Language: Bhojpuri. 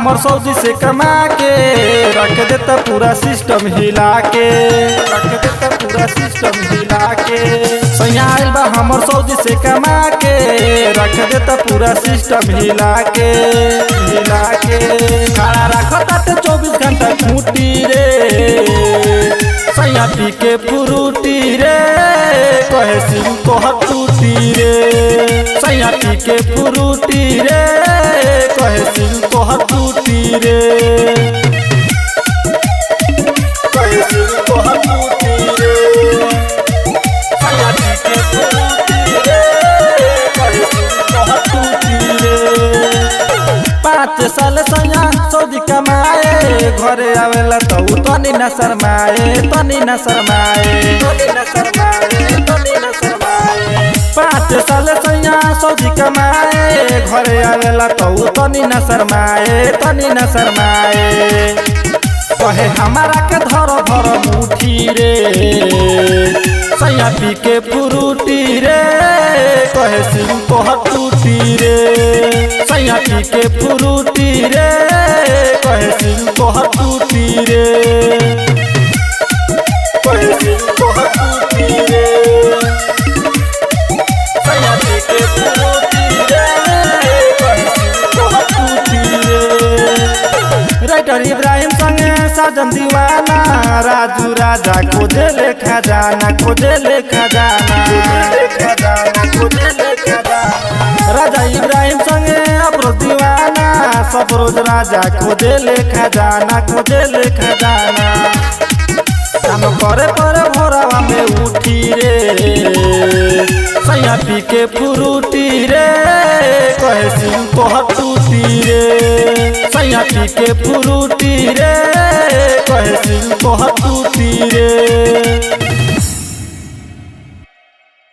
हमर सऊदी से कमा के रख देता पूरा सिस्टम हिला के, रख देता पूरा सिस्टम हिला के। सैया आइल बा हमर सऊदी से कमा के रख देता पूरा सिस्टम हिला के, हिला के। खड़ा रखता 24 घंटा खूंटी रे, सैया पी के फ्रूटी रे, कहे सिंह तोहर टूटी रे। सैया पी के फ्रूटी रे, कहे सिंह तोहर टूटी रे, कहे सिंह तोहर टूटी रे। सैया पी के फ्रूटी रे, कहे सिंह तोहर टूटी रे। 5 साल सैया सऊदी कमाए, घरे आवेला तो तनी न शरमाए, तनी न शरमाए, तनी न शरमाए, तनी न शरमाए। 5 साल सैया सऊदी कमाए, घरे आवेला तो तनी न शरमाए, तनी न शरमाए। कहे हमारा के धर धर मुठी रे, सैया पी के फ्रूटी रे, कहे सिंह तोहर टूटी रे। सैया पी के फ्रूटी रे, कहे सिंह तोहर टूटी रे, कहे सिंह तोहर टूटी रे। सैया पी के फ्रूटी रे, कहे सिंह तोहर टूटी रे। राइटर इब्राहिम संगे साजन दीवाना, राजू राजा खोजे ले खजाना, खोजे ले खजाना, खोजे ले खजाना। राजा इब्राहिम संगे अफरोज दीवाना, सफरोज राजा खोजे ले खजाना, खोजे ले खजाना। काम करे करे भोरवा में उठी रे, सैया पी के फ्रूटी रे, कहे सिंह तोहर टूटी रे। सैया पी के फ्रूटी रे, कहे सिंह तोहर टूटी रे।